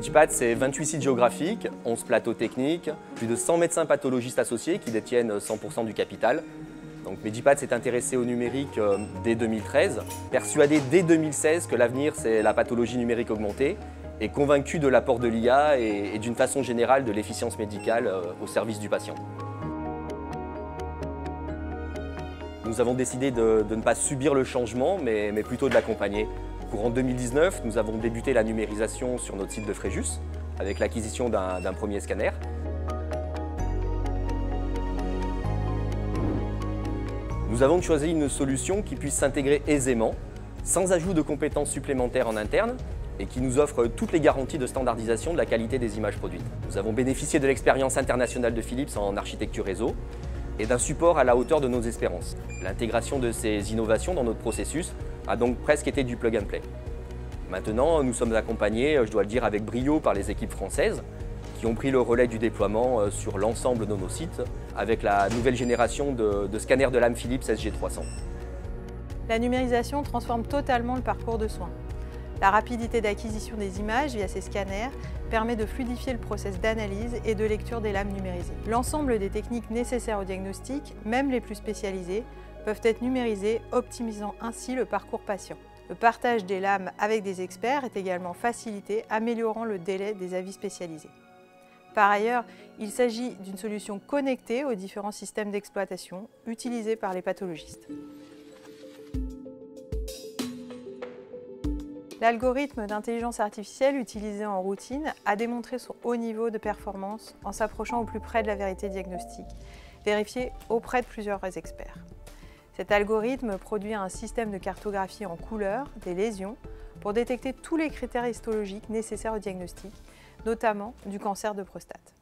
Medipat, c'est 28 sites géographiques, 11 plateaux techniques, plus de 100 médecins pathologistes associés qui détiennent 100% du capital. Donc Medipat s'est intéressé au numérique dès 2013, persuadé dès 2016 que l'avenir c'est la pathologie numérique augmentée et convaincu de l'apport de l'IA et d'une façon générale de l'efficience médicale au service du patient. Nous avons décidé de ne pas subir le changement, mais plutôt de l'accompagner. Courant 2019, nous avons débuté la numérisation sur notre site de Fréjus, avec l'acquisition d'un premier scanner. Nous avons choisi une solution qui puisse s'intégrer aisément, sans ajout de compétences supplémentaires en interne, et qui nous offre toutes les garanties de standardisation de la qualité des images produites. Nous avons bénéficié de l'expérience internationale de Philips en architecture réseau, et d'un support à la hauteur de nos espérances. L'intégration de ces innovations dans notre processus a donc presque été du plug and play. Maintenant, nous sommes accompagnés, je dois le dire, avec brio par les équipes françaises qui ont pris le relais du déploiement sur l'ensemble de nos sites avec la nouvelle génération de scanners de lame Philips SG300. La numérisation transforme totalement le parcours de soins. La rapidité d'acquisition des images via ces scanners permet de fluidifier le process d'analyse et de lecture des lames numérisées. L'ensemble des techniques nécessaires au diagnostic, même les plus spécialisées, peuvent être numérisées, optimisant ainsi le parcours patient. Le partage des lames avec des experts est également facilité, améliorant le délai des avis spécialisés. Par ailleurs, il s'agit d'une solution connectée aux différents systèmes d'exploitation utilisés par les pathologistes. L'algorithme d'intelligence artificielle utilisé en routine a démontré son haut niveau de performance en s'approchant au plus près de la vérité diagnostique, vérifiée auprès de plusieurs experts. Cet algorithme produit un système de cartographie en couleurs des lésions pour détecter tous les critères histologiques nécessaires au diagnostic, notamment du cancer de prostate.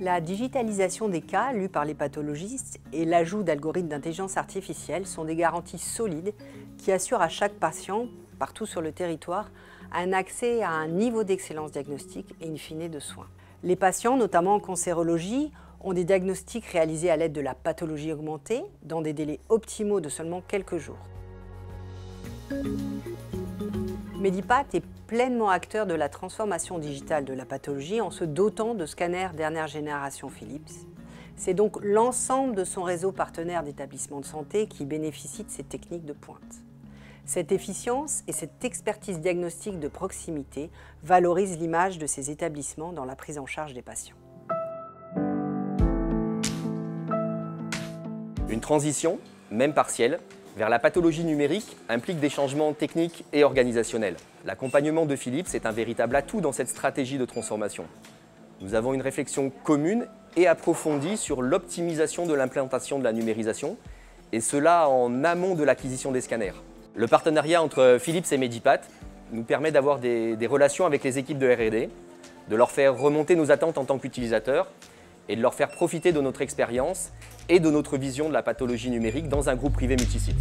La digitalisation des cas lus par les pathologistes et l'ajout d'algorithmes d'intelligence artificielle sont des garanties solides qui assurent à chaque patient, partout sur le territoire, un accès à un niveau d'excellence diagnostique et in fine de soins. Les patients, notamment en cancérologie, ont des diagnostics réalisés à l'aide de la pathologie augmentée dans des délais optimaux de seulement quelques jours. Medipat est pleinement acteur de la transformation digitale de la pathologie en se dotant de scanners dernière génération Philips. C'est donc l'ensemble de son réseau partenaire d'établissements de santé qui bénéficie de ces techniques de pointe. Cette efficience et cette expertise diagnostique de proximité valorisent l'image de ces établissements dans la prise en charge des patients. Une transition, même partielle, vers la pathologie numérique implique des changements techniques et organisationnels. L'accompagnement de Philips est un véritable atout dans cette stratégie de transformation. Nous avons une réflexion commune et approfondie sur l'optimisation de l'implantation de la numérisation, et cela en amont de l'acquisition des scanners. Le partenariat entre Philips et Medipat nous permet d'avoir des relations avec les équipes de R&D, de leur faire remonter nos attentes en tant qu'utilisateurs et de leur faire profiter de notre expérience et de notre vision de la pathologie numérique dans un groupe privé multisite.